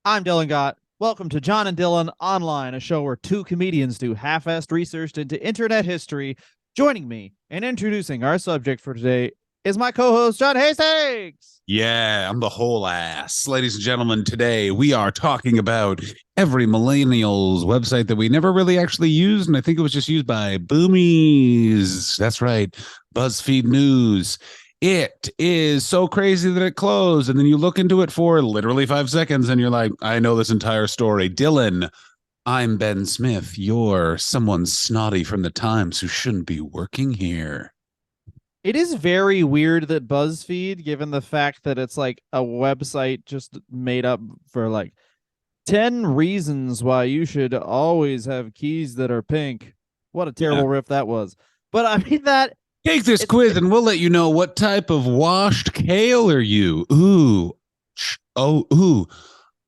I'm Dylan Gott. Welcome to John and Dylan Online, a show where two comedians do half-assed research into internet history. Joining me and introducing our subject for today is my co-host, John Hastings. Yeah, I'm the whole ass. Ladies and gentlemen, today we are talking about every millennial's website that we never really actually used. And I think it was just used by boomies. That's right. Buzzfeed News. It is so crazy that it closed. And then you look into it for literally 5 seconds and you're like, I know this entire story. Dylan, I'm Ben Smith. You're someone snotty from the Times who shouldn't be working here. It is very weird that BuzzFeed, given the fact that it's like a website just made up for like 10 reasons why you should always have keys that are pink. What a terrible riff that was. But I mean that Take this quiz and we'll let you know what type of washed kale are you. Ooh,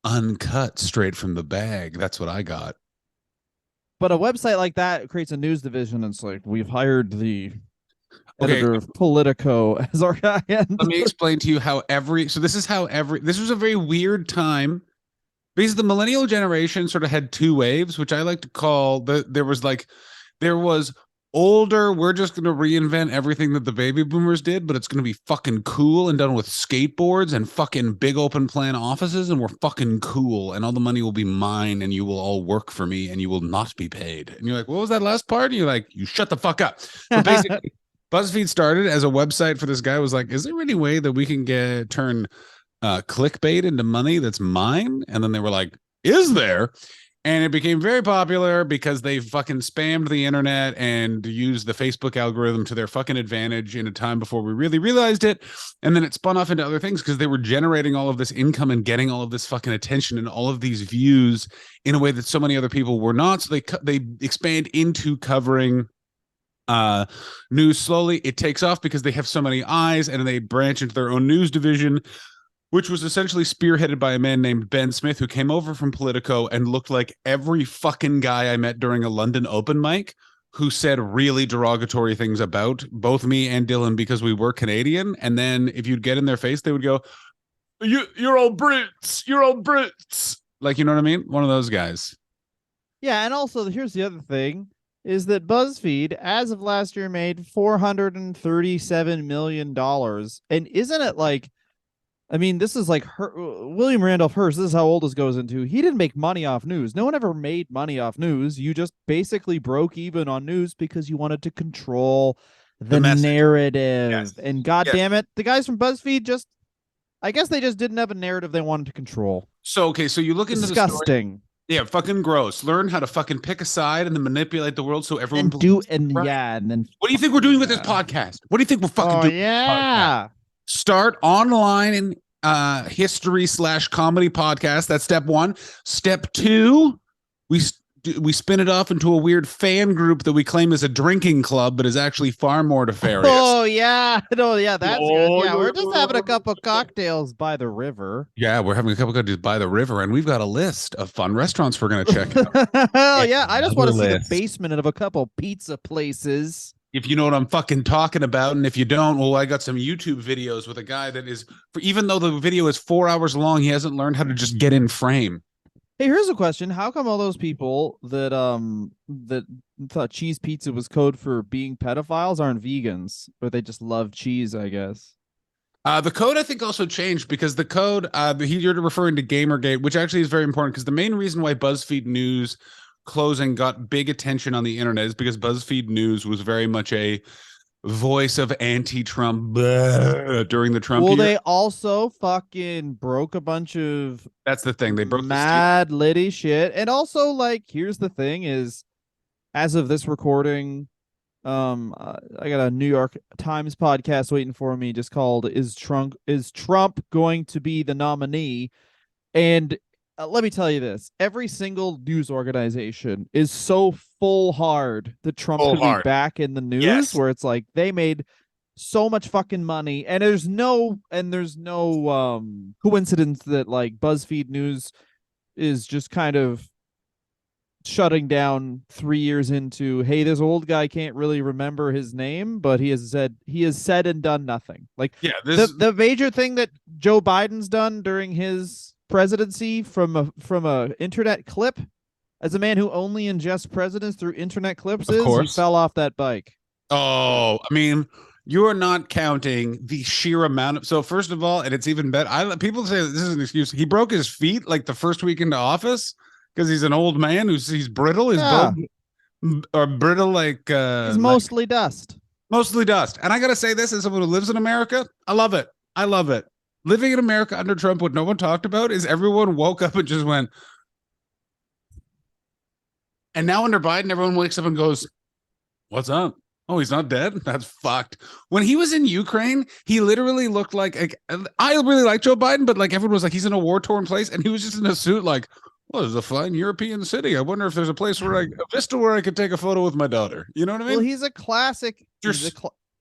uncut straight from the bag. That's what I got. But a website like that creates a news division. And it's like, we've hired the editor of Politico as our guy. Let me explain to you how this was a very weird time because the millennial generation sort of had two waves, which I like to call there was older, we're just going to reinvent everything that the baby boomers did, but it's going to be fucking cool and done with skateboards and fucking big open plan offices, and we're fucking cool, and all the money will be mine, and you will all work for me, and you will not be paid. And you're like, what was that last part? And you're like, you shut the fuck up. But basically, BuzzFeed started as a website for this guy who was like, is there any way that we can turn clickbait into money that's mine? And then they were like, is there? And it became very popular because they fucking spammed the internet and used the Facebook algorithm to their fucking advantage in a time before we really realized it. And then it spun off into other things because they were generating all of this income and getting all of this fucking attention and all of these views in a way that so many other people were not. So they expand into covering news slowly. It takes off because they have so many eyes, and they branch into their own news division, which was essentially spearheaded by a man named Ben Smith, who came over from Politico and looked like every fucking guy I met during a London open mic who said really derogatory things about both me and Dylan because we were Canadian. And then if you'd get in their face, they would go, you're all Brits. You're all Brits. Like, you know what I mean? One of those guys. Yeah, and also here's the other thing is that BuzzFeed, as of last year, made $437 million. And isn't it like, I mean, this is like William Randolph Hearst. This is how old this goes into. He didn't make money off news. No one ever made money off news. You just basically broke even on news because you wanted to control the narrative. Yes. And God damn it, the guys from BuzzFeed I guess they just didn't have a narrative they wanted to control. So you look into disgusting. Yeah, fucking gross. Learn how to fucking pick a side and then manipulate the world so everyone and then what do you think we're doing with this podcast? What do you think we're fucking doing? Yeah. Start online in history/comedy podcast. That's step one. Step two, we spin it off into a weird fan group that we claim is a drinking club, but is actually far more nefarious. Oh yeah, no, yeah, that's good. Yeah, we're just having a couple cocktails by the river. Yeah, we're having a couple cocktails by the river, and we've got a list of fun restaurants we're gonna check out. Hell yeah, I just want to see the basement of a couple pizza places. If you know what I'm fucking talking about, and if you don't, well, I got some YouTube videos with a guy that is, even though the video is 4 hours long, he hasn't learned how to just get in frame. Hey, here's a question. How come all those people that thought cheese pizza was code for being pedophiles aren't vegans, or they just love cheese, I guess? The code, I think, also changed because the code, you're referring to Gamergate, which actually is very important because the main reason why BuzzFeed News closing got big attention on the internet is because BuzzFeed News was very much a voice of anti-Trump during the Trump year. They also fucking broke a bunch of that's the thing, they broke mad litty shit. And also, like, here's the thing is, as of this recording, I got a New York Times podcast waiting for me just called Is Trump going to be the nominee? And let me tell you this. Every single news organization is so full hard that Trump could be back in the news, where it's like they made so much fucking money, and there's no coincidence that like BuzzFeed News is just kind of shutting down 3 years into, hey, this old guy can't really remember his name, but he has said and done nothing. Like, the major thing that Joe Biden's done during his presidency from a internet clip, as a man who only ingests presidents through internet clips, Of is he course. fell off that bike. Oh, I mean, you are not counting the sheer amount of. So first of all, and it's even better. People say that this is an excuse. He broke his feet like the first week into office because he's an old man he's brittle. His Yeah, bone are brittle he's mostly dust. mostly dust. And I gotta say this as someone who lives in America, I love it. I love it. Living in America under Trump, what no one talked about is everyone woke up and just went. And now under Biden, everyone wakes up and goes, "What's up? Oh, he's not dead? That's fucked." When he was in Ukraine, he literally looked like I really like Joe Biden, but like everyone was like, he's in a war-torn place, and he was just in a suit like, well, there's a fine European city. I wonder if there's a place a vista where I could take a photo with my daughter. You know what I mean? Well, he's a classic.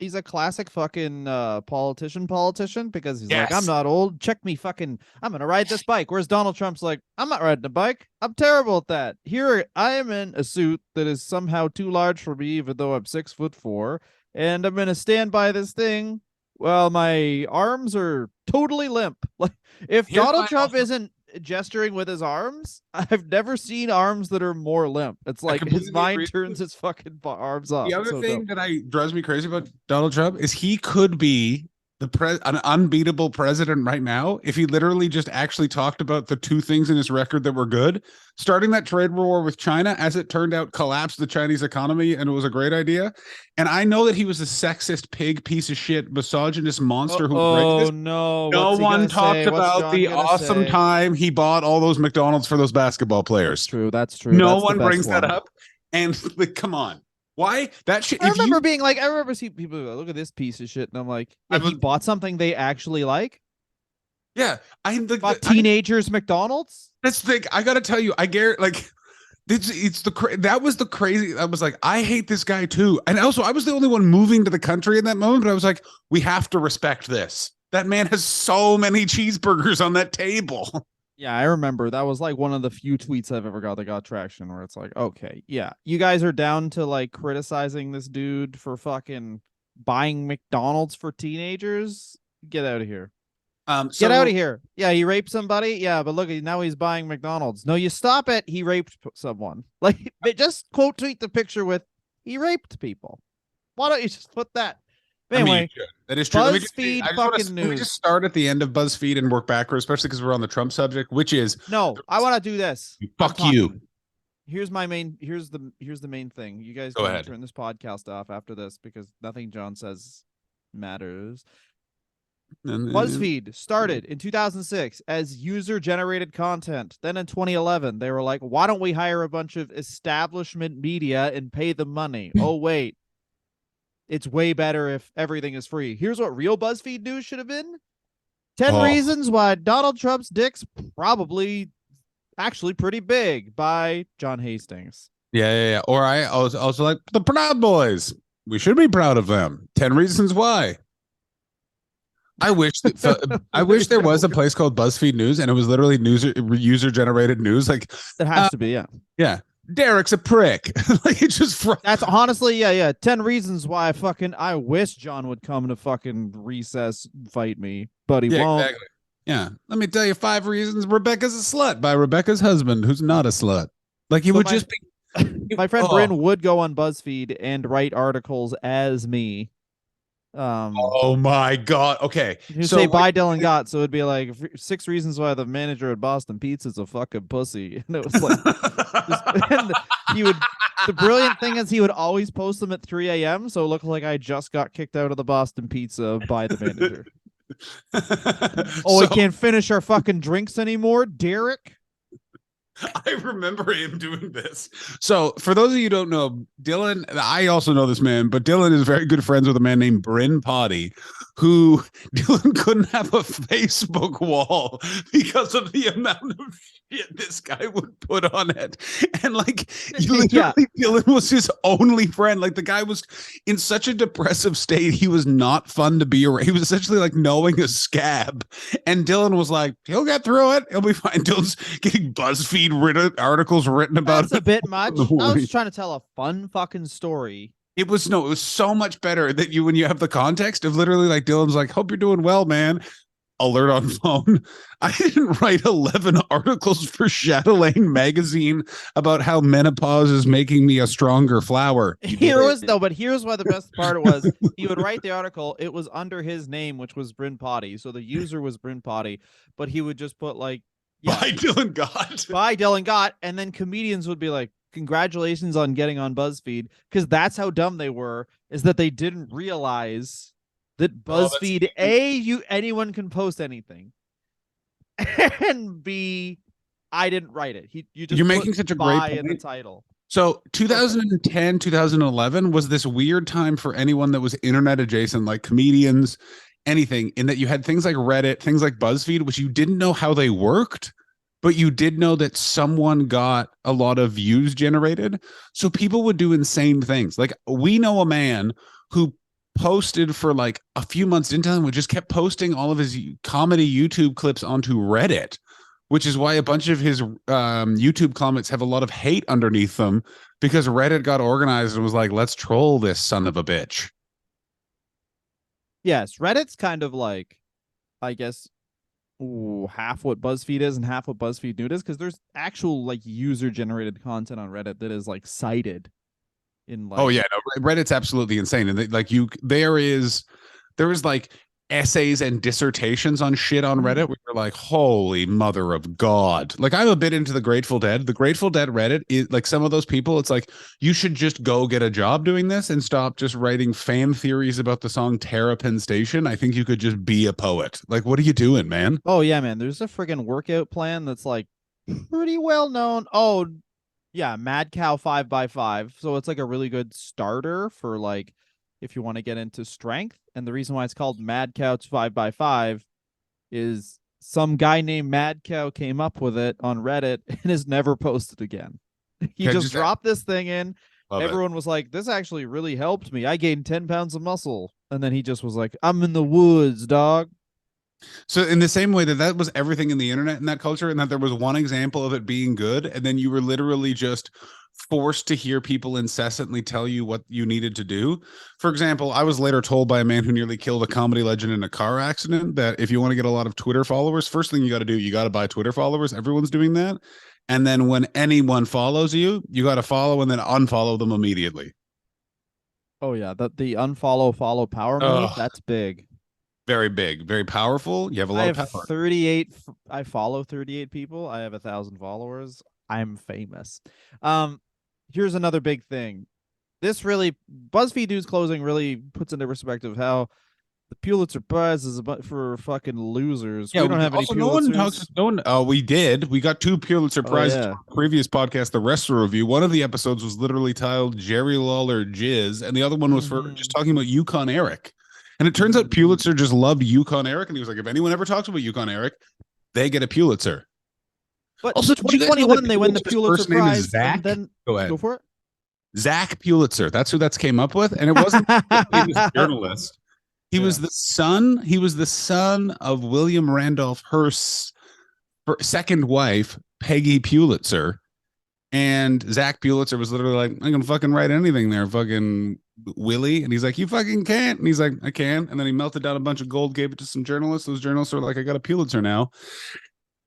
He's a classic fucking politician because he's like, I'm not old. Check me fucking. I'm gonna ride this bike. Whereas Donald Trump's like, I'm not riding a bike. I'm terrible at that. Here I am in a suit that is somehow too large for me, even though I'm 6'4", and I'm gonna stand by this thing. Well, my arms are totally limp. Like if Donald Trump isn't gesturing with his arms, I've never seen arms that are more limp. It's like his mind turns his fucking arms off. The other thing that drives me crazy about Donald Trump is he could be an unbeatable president right now if he literally just actually talked about the two things in his record that were good. Starting that trade war with China, as it turned out, collapsed the Chinese economy, and it was a great idea. And I know that he was a sexist pig, piece of shit, misogynist monster who oh no one talked about the awesome time he bought all those McDonald's for those basketball players. That's true. No one brings that up. And like, come on. Why that shit? I remember seeing people go, look at this piece of shit, and I'm like, he bought something they actually like. Yeah, teenagers McDonald's. That's the thing. I gotta tell you, I get like, that was the crazy. I was like, I hate this guy too, and also I was the only one moving to the country in that moment. But I was like, we have to respect this. That man has so many cheeseburgers on that table. Yeah, I remember that was like one of the few tweets I've ever got that got traction where it's like, okay, yeah, you guys are down to like criticizing this dude for fucking buying McDonald's for teenagers. Get out of here. Get out of here. Yeah, he raped somebody. Yeah, but look, now he's buying McDonald's. No, you stop it. He raped someone. Like, just quote tweet the picture with, he raped people. Why don't you just put that? Anyway, that is true. Buzzfeed fucking news. Let me just start at the end of Buzzfeed and work backwards, especially because we're on the Trump subject, which is no. I want to do this. Fuck you. Here's my main. Here's the main thing. You guys go ahead. Turn this podcast off after this because nothing John says matters. Buzzfeed started in 2006 as user-generated content. Then in 2011, they were like, "Why don't we hire a bunch of establishment media and pay them money?" Oh wait. It's way better if everything is free. Here's what real BuzzFeed news should have been. 10 reasons why Donald Trump's dick's probably actually pretty big by John Hastings. Yeah. Or I also like the Proud Boys. We should be proud of them. 10 reasons why. I wish there was a place called BuzzFeed News and it was literally user-generated news. Like it has to be, yeah. Yeah. Derek's a prick. Like it's just that's honestly, yeah. 10 reasons why I wish John would come to fucking recess fight me, but he won't. Exactly. Yeah. Let me tell you 5 reasons Rebecca's a slut by Rebecca's husband, who's not a slut. Like he would just be. My friend Bryn would go on BuzzFeed and write articles as me. Oh my god. Okay. You say bye Dylan Gott, so it'd be like 6 reasons why the manager at Boston Pizza's a fucking pussy. And it was like the brilliant thing is he would always post them at 3 a.m. so it looked like I just got kicked out of the Boston Pizza by the manager. We can't finish our fucking drinks anymore, Derek. I remember him doing this. So for those of you who don't know, Dylan, I also know this man, but Dylan is very good friends with a man named Bryn Potty, who Dylan couldn't have a Facebook wall because of the amount of shit this guy would put on it. And like Dylan was his only friend. Like the guy was in such a depressive state. He was not fun to be around. He was essentially like knowing a scab. And Dylan was like, he'll get through it. He'll be fine. Dylan's getting BuzzFeed articles written about That's a bit much. I was trying to tell a fun fucking story. It was so much better that when you have the context of literally like Dylan's like, hope you're doing well, man. alert on phone. I didn't write 11 articles for Chatelaine magazine about how menopause is making me a stronger flower. But here's why the best part was he would write the article. It was under his name, which was Bryn Potty. So the user was Bryn Potty, but he would just put like, yeah, by Dylan Gott. by Dylan Gott. And then comedians would be like, congratulations on getting on BuzzFeed. Because that's how dumb they were, is that they didn't realize that BuzzFeed, anyone can post anything. And B, I didn't write it. You're making such a great point in the title. So 2010, 2011 was this weird time for anyone that was internet adjacent, like comedians, anything, in that you had things like Reddit, things like BuzzFeed, which you didn't know how they worked, but you did know that someone got a lot of views generated. So people would do insane things. Like, we know a man who posted for like a few months into him, would just kept posting all of his comedy YouTube clips onto Reddit, which is why a bunch of his YouTube comments have a lot of hate underneath them, because Reddit got organized and was like, let's troll this son of a bitch. Yes, Reddit's kind of like, I guess, half what BuzzFeed is and half what BuzzFeed News is, because there's actual like user-generated content on Reddit that is like cited in like. Oh yeah, no, Reddit's absolutely insane, and there is like essays and dissertations on shit on Reddit where you're like, holy mother of God. Like, I'm a bit into the Grateful Dead. The Grateful Dead Reddit is like, some of those people, it's like, you should just go get a job doing this and stop just writing fan theories about the song Terrapin Station. I think you could just be a poet. Like, what are you doing, man? Oh yeah, man. There's a friggin' workout plan that's like pretty well known. Oh yeah, Mad Cow 5x5. So it's like a really good starter for like if you want to get into strength. And the reason why it's called Mad Couch 5x5 is some guy named Mad Cow came up with it on Reddit and has never posted again. He just dropped this thing in. Everyone was like, this actually really helped me. I gained 10 pounds of muscle. And then he just was like, I'm in the woods, dog. So in the same way that was everything in the internet in that culture, and that there was one example of it being good, and then you were literally just forced to hear people incessantly tell you what you needed to do. For example, I was later told by a man who nearly killed a comedy legend in a car accident that if you want to get a lot of Twitter followers, first thing you got to do, you got to buy Twitter followers. Everyone's doing that. And then when anyone follows you, you got to follow and then unfollow them immediately. Oh yeah, the unfollow follow power move, that's big. Very big, very powerful. You have a lot of power. 38. I follow 38 people. I have 1,000 followers. I'm famous. Here's another big thing. This really, BuzzFeed News closing really puts into perspective how the Pulitzer Prize is for fucking losers. Yeah, we don't have any Pulitzers. We did. We got 2 Pulitzer Prizes from the previous podcast, the Wrestler Review. One of the episodes was literally titled Jerry Lawler Jizz, and the other one was for just talking about Yukon Eric. And it turns out Pulitzer just loved Yukon Eric, and he was like, if anyone ever talks about Yukon Eric, they get a Pulitzer. But also, 2021, they win the Pulitzer Prize. Zach? Then, go ahead. Go for it. Zach Pulitzer. That's who that's came up with. And it wasn't a famous journalist. He was the son of William Randolph Hearst's second wife, Peggy Pulitzer. And Zach Pulitzer was literally like, I'm going to fucking write anything there, fucking Willie. And he's like, you fucking can't. And he's like, I can. And then he melted down a bunch of gold, gave it to some journalists. Those journalists are like, I got a Pulitzer now.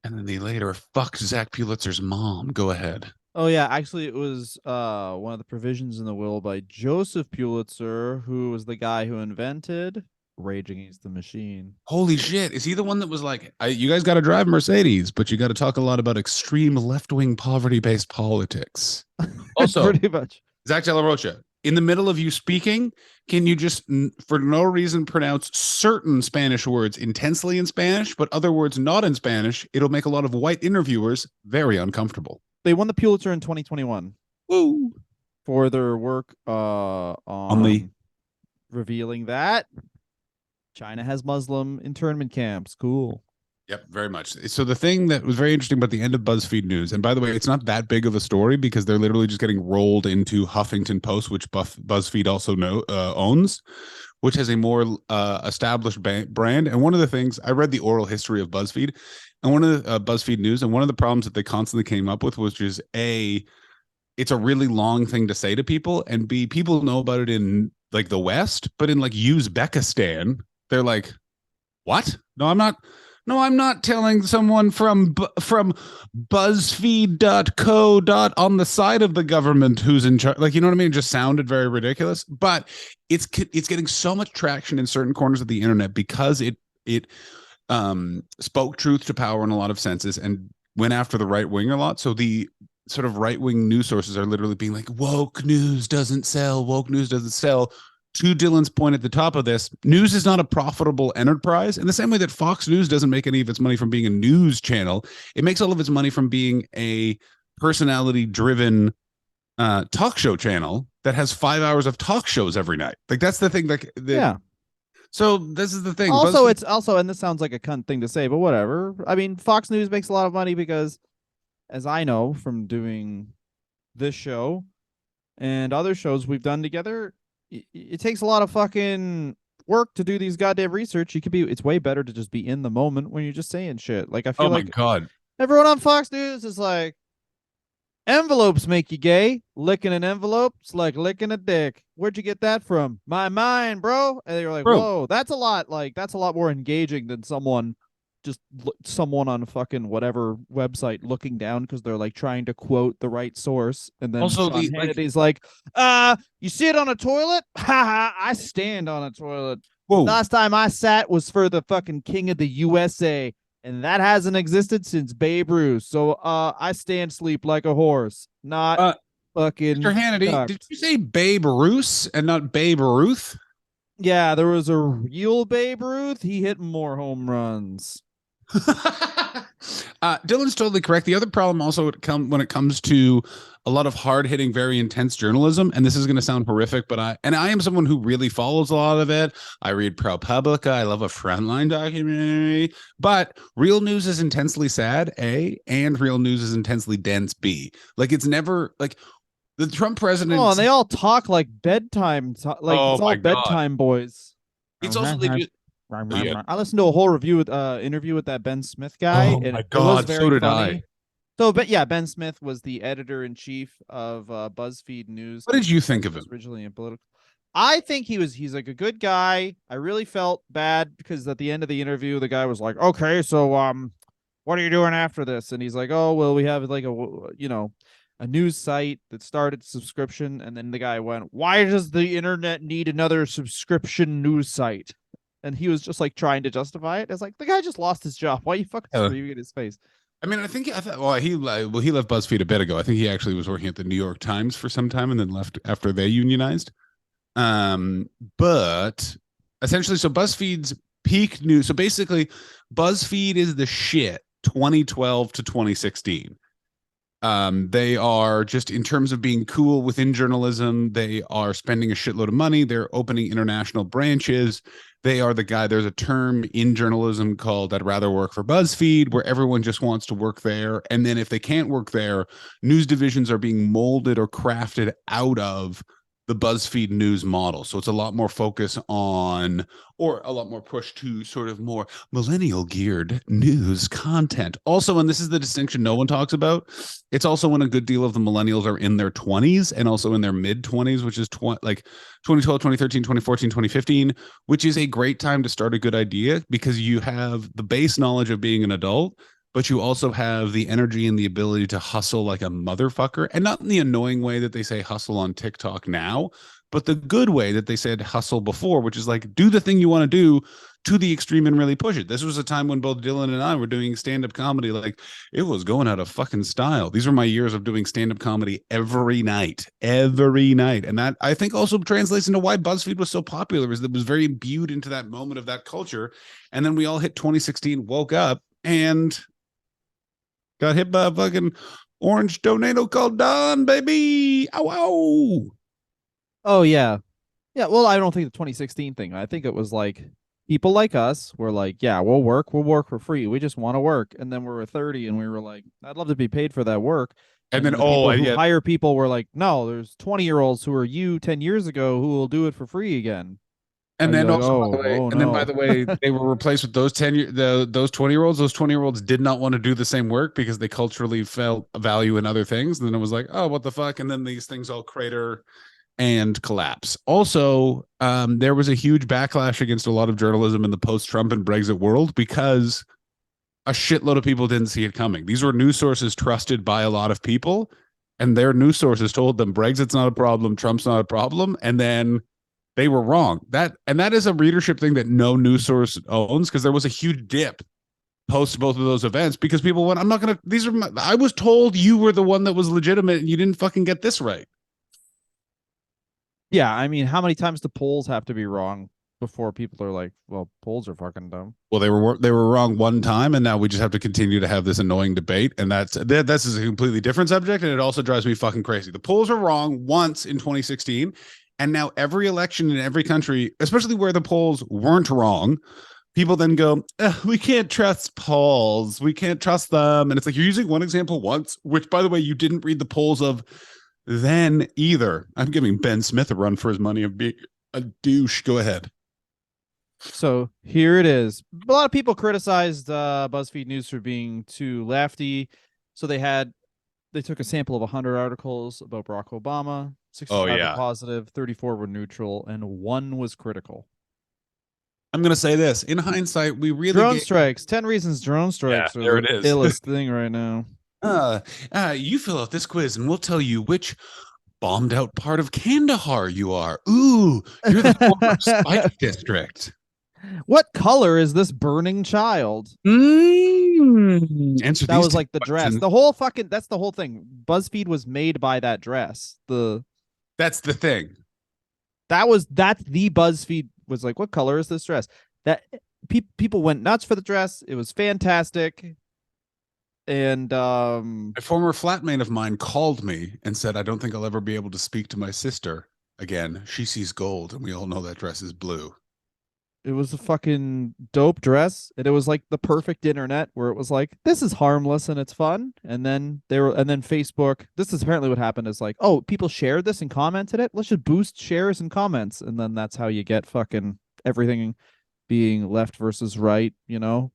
And then they later fucked Zach Pulitzer's mom. Go ahead. Oh yeah, actually it was one of the provisions in the will by Joseph Pulitzer, who was the guy who invented Rage Against the Machine. Holy shit. Is he the one that was like, you guys got to drive Mercedes, but you got to talk a lot about extreme left-wing poverty-based politics? Also, pretty much. Zach De La Rocha, in the middle of you speaking, can you just, for no reason, pronounce certain Spanish words intensely in Spanish, but other words not in Spanish? It'll make a lot of white interviewers very uncomfortable. They won the Pulitzer in 2021. Woo! For their work on revealing that China has Muslim internment camps. Cool. Yep, very much. So the thing that was very interesting about the end of BuzzFeed News, and by the way, it's not that big of a story because they're literally just getting rolled into Huffington Post, which BuzzFeed also owns, which has a more established brand. And one of the things, I read the oral history of BuzzFeed, and one of the BuzzFeed News, and one of the problems that they constantly came up with was just A, it's a really long thing to say to people, and B, people know about it in like the West, but in like Uzbekistan, they're like, What? No, I'm not. No, I'm not telling someone from Buzzfeed.co on the side of the government who's in charge. Like, you know what I mean? It just sounded very ridiculous, but it's getting so much traction in certain corners of the internet because it spoke truth to power in a lot of senses and went after the right wing a lot. So the sort of right wing news sources are literally being like, woke news doesn't sell, woke news doesn't sell. To Dylan's point at the top of this, news is not a profitable enterprise in the same way that Fox News doesn't make any of its money from being a news channel. It makes all of its money from being a personality driven talk show channel that has 5 hours of talk shows every night. Like that's the thing. Yeah. So this is the thing. Also, it's also, and this sounds like a cunt thing to say, but whatever. I mean, Fox News makes a lot of money because, as I know from doing this show and other shows we've done together, it takes a lot of fucking work to do these goddamn research. It's way better to just be in the moment when you're just saying shit. Like, I feel my like God. everyone on Fox News is like, envelopes make you gay. Licking an envelope, it's like licking a dick. Where'd you get that from? My mind, bro. And they were like, Bro. whoa, that's a lot more engaging than someone on a fucking whatever website looking down because they're like trying to quote the right source. And then Also, Sean Hannity's like, you sit on a toilet? Haha, I stand on a toilet. whoa. Last time I sat was for the fucking king of the USA. And that hasn't existed since Babe Ruth. So I stand sleep like a horse, not fucking Mr. Hannity, cucked. did you say Babe Ruth and not Babe Ruth? Yeah, there was a real Babe Ruth. He hit more home runs. Dylan's totally correct. The other problem also when it comes to a lot of hard-hitting, very intense journalism, and this is going to sound horrific, but I am someone who really follows a lot of it. I read ProPublica. I love a Frontline documentary, but real news is intensely sad, A, and real news is intensely dense, B. Like it's never like the Trump president. Oh, and they all talk like bedtime, like Oh it's all my God. bedtime boys. It's also they Yeah. I listened to a whole interview with that Ben Smith guy. Oh and my it was God, very so did funny. I. So, but yeah, Ben Smith was the editor in chief of BuzzFeed News. What did you think of him? Originally in political. I think he's like a good guy. I really felt bad because at the end of the interview, the guy was like, "Okay, so what are you doing after this?" And he's like, "Oh, well, we have like a news site that started subscription." And then the guy went, "Why does the internet need another subscription news site?" And he was just like trying to justify it. It's like the guy just lost his job. Why are you fucking screaming in his face? I mean, I thought, well, he left BuzzFeed a bit ago. I think he actually was working at the New York Times for some time and then left after they unionized. But essentially, so BuzzFeed's peak news. So basically, BuzzFeed is the shit 2012 to 2016. They are just in terms of being cool within journalism, they are spending a shitload of money. They're opening international branches. They are the guy. There's a term in journalism called "I'd rather work for BuzzFeed," where everyone just wants to work there. And then if they can't work there, news divisions are being molded or crafted out of the BuzzFeed news model. So it's a lot more focus on, or a lot more push to sort of more millennial geared news content. Also, and this is the distinction no one talks about, it's also when a good deal of the millennials are in their 20s and also in their mid 20s, which is like 2012, 2013, 2014, 2015, which is a great time to start a good idea because you have the base knowledge of being an adult, but you also have the energy and the ability to hustle like a motherfucker. And not in the annoying way that they say hustle on TikTok now, but the good way that they said hustle before, which is like do the thing you want to do to the extreme and really push it. This was a time when both Dylan and I were doing stand-up comedy. Like it was going out of fucking style. These were my years of doing stand-up comedy every night. And that I think also translates into why BuzzFeed was so popular, is that it was very imbued into that moment of that culture. And then we all hit 2016, woke up and got hit by a fucking orange tornado called Don, baby. Ow, ow. Oh, yeah. Yeah, well, I don't think the 2016 thing. I think it was like people like us were like, yeah, we'll work for free. We just want to work. And then we were 30 and we were like, I'd love to be paid for that work. And then, the people who hire people were like, no, there's 20-year-olds who are you 10 years ago who will do it for free again. And then like, also, by the way, they were replaced with those 20-year-olds. Those 20-year-olds did not want to do the same work because they culturally felt a value in other things. And then it was like, oh, what the fuck? And then these things all crater. and collapse. Also, there was a huge backlash against a lot of journalism in the post-Trump and Brexit world because a shitload of people didn't see it coming. These were news sources trusted by a lot of people, and their news sources told them Brexit's not a problem, Trump's not a problem, and then they were wrong. That is a readership thing that no news source owns, because there was a huge dip post both of those events because people went, I'm not gonna, these are my, I was told you were the one that was legitimate and you didn't fucking get this right. Yeah, I mean, how many times do polls have to be wrong before people are like, well, polls are fucking dumb? Well, they were wrong one time, and now we just have to continue to have this annoying debate, and that's a completely different subject, and it also drives me fucking crazy. The polls are wrong once in 2016, and now every election in every country, especially where the polls weren't wrong, people then go, we can't trust polls, we can't trust them, and it's like you're using one example once, which, by the way, you didn't read the polls of then either. I'm giving Ben Smith a run for his money of being a douche. Go ahead. So here it is. A lot of people criticized BuzzFeed News for being too lefty. So they took a sample of 100 articles about Barack Obama. 65 were positive, 34 were neutral, and one was critical. I'm going to say this. In hindsight, we really drone strikes. 10 reasons drone strikes there are it the is. illest thing right now. You fill out this quiz and we'll tell you which bombed out part of Kandahar you are. Ooh, you're the former Spike District. What color is this burning child? Answer that was like the dress. The whole fucking, that's the whole thing. BuzzFeed was made by that dress. That's the thing. That's the BuzzFeed was like, what color is this dress? That people went nuts for the dress. It was fantastic. And a former flatmate of mine called me and said, I don't think I'll ever be able to speak to my sister again. She sees gold, and we all know that dress is blue. It was a fucking dope dress, and it was like the perfect internet where it was like, this is harmless and it's fun. And then Facebook, this is apparently what happened, is like, oh, people shared this and commented it, let's just boost shares and comments. And then that's how you get fucking everything being left versus right,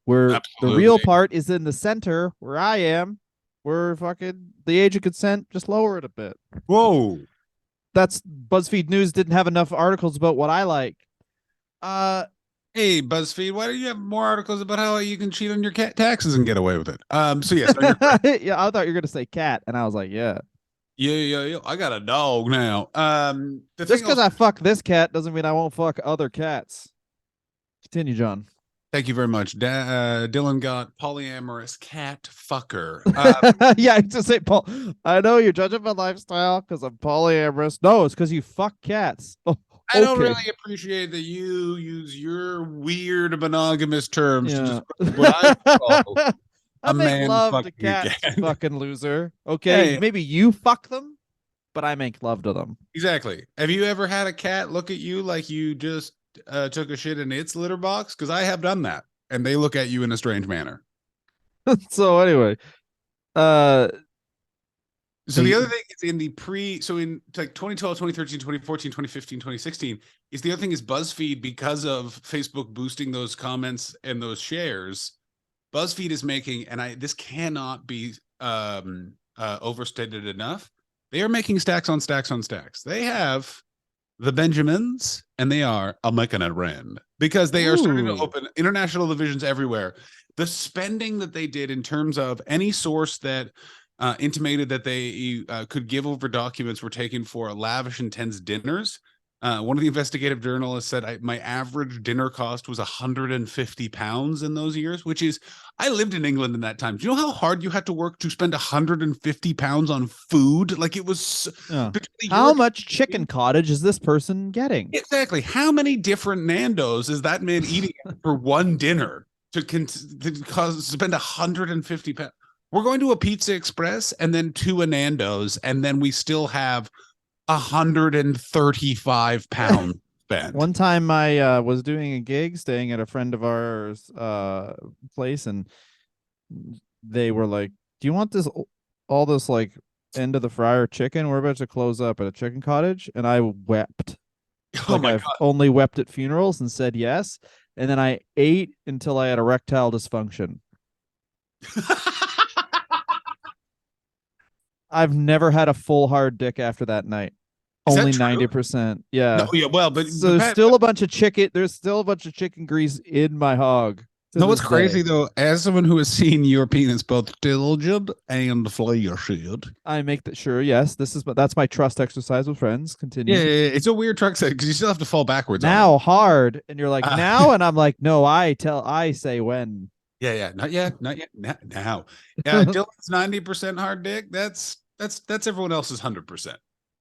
where Absolutely. The real part is in the center where I am, where fucking the age of consent, just lower it a bit. Whoa. That's BuzzFeed News didn't have enough articles about what I like. Hey, BuzzFeed, why don't you have more articles about how you can cheat on your taxes and get away with it? So yes, yeah, I thought you were gonna say cat, and I was like, yeah. I got a dog now. Just because I fuck this cat doesn't mean I won't fuck other cats. Continue, John. Thank you very much. Dylan got polyamorous cat fucker. Yeah, I just say Paul. I know you're judging my lifestyle because I'm polyamorous. No, it's because you fuck cats. Oh, I don't really appreciate that you use your weird monogamous terms to describe what I call I make love to cats, fucking loser. Okay, hey, maybe you fuck them, but I make love to them. Exactly. Have you ever had a cat look at you like you just took a shit in its litter box? Because I have done that, and they look at you in a strange manner. So anyway, so the other thing is in like 2012, 2013, 2014, 2015, 2016 is the other thing is BuzzFeed, because of Facebook boosting those comments and those shares, BuzzFeed is making, and this cannot be overstated enough, they are making stacks on stacks on stacks. They have the Benjamins, and they are making it rain because they are starting to open international divisions everywhere. The spending that they did in terms of any source that intimated that they could give over documents were taken for lavish, intense dinners. One of the investigative journalists said my average dinner cost was £150 in those years, which is, I lived in England in that time. Do you know how hard you had to work to spend £150 on food? Like, it was how much chicken cottage is this person getting? Exactly. How many different Nando's is that man eating for one dinner to spend £150? We're going to a Pizza Express and then to a Nando's, and then we still have £135 spent. One time I was doing a gig, staying at a friend of ours' place, and they were like, "Do you want all this like end of the fryer chicken? We're about to close up at a chicken cottage." And I wept. Oh my God. I've only wept at funerals and said yes. And then I ate until I had erectile dysfunction. I've never had a full hard dick after that night. Is that Only true? 90%. No, Yeah. yeah, well, So there's still a bunch of chicken. There's still a bunch of chicken grease in my hog to no, what's this crazy day. though, as someone who has seen your penis both diligent and flaccid. I make that sure. Yes, that's my trust exercise with friends. Yeah, Continue. yeah, yeah, it's a weird truck set because you still have to fall backwards on it. Now hard, and you're like Uh, now, and I'm like no. I say when. yeah, yeah, not yet, not yet. Now, Dylan's 90% hard dick. That's everyone else's 100%.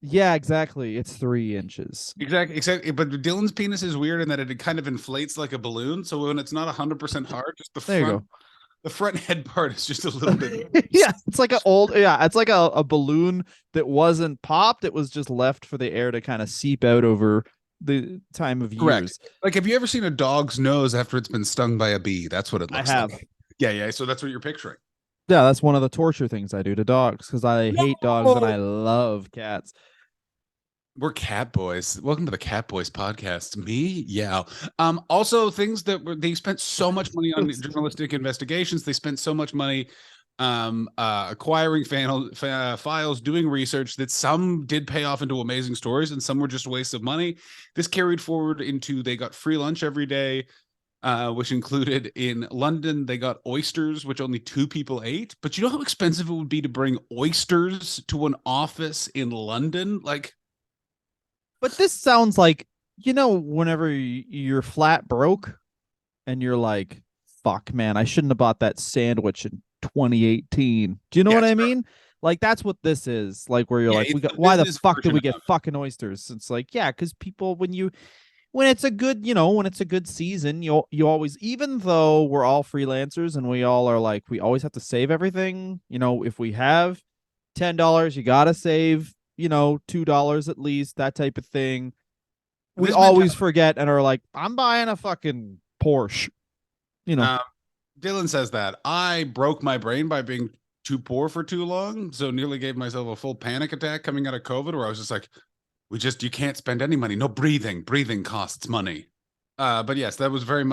Yeah, exactly. It's 3 inches. Exactly. But Dylan's penis is weird in that it kind of inflates like a balloon. So when it's not 100% hard, just There you the front head part is just a little bit go. Yeah, it's like it's like a balloon that wasn't popped. It was just left for the air to kind of seep out over the time of correct. years. Like, have you ever seen a dog's nose after it's been stung by a bee? That's what it I looks have. like. Yeah, yeah. So that's what you're picturing. Yeah, that's one of the torture things I do to dogs because I hate dogs and I No. love cats. We're cat boys. Welcome to the Cat Boys podcast. Me, yeah. Also, things that they spent so much money on journalistic investigations. They spent so much money acquiring files, doing research that some did pay off into amazing stories and some were just waste of money. This carried forward into they got free lunch every day, which included in London, they got oysters, which only 2 people ate. But you know how expensive it would be to bring oysters to an office in London? Like, But this sounds like, whenever you're flat broke and you're like, fuck, man, I shouldn't have bought that sandwich in 2018. Do you know yeah, what I mean? Like, that's what this is. Like, where you're yeah, like, it's the why the business fuck did version we get of it. fucking oysters? It's like, yeah, because people, when it's a good, when it's a good season, you always, even though we're all freelancers and we all are like, we always have to save everything. If we have $10, you gotta save, $2 at least, that type of thing. We This always mentality. forget and are like, I'm buying a fucking Porsche. You know, Um, Dylan says that I broke my brain by being too poor for too long, so nearly gave myself a full panic attack coming out of COVID, where I was just like, you can't spend any money. No breathing. Breathing costs money. But yes, that is very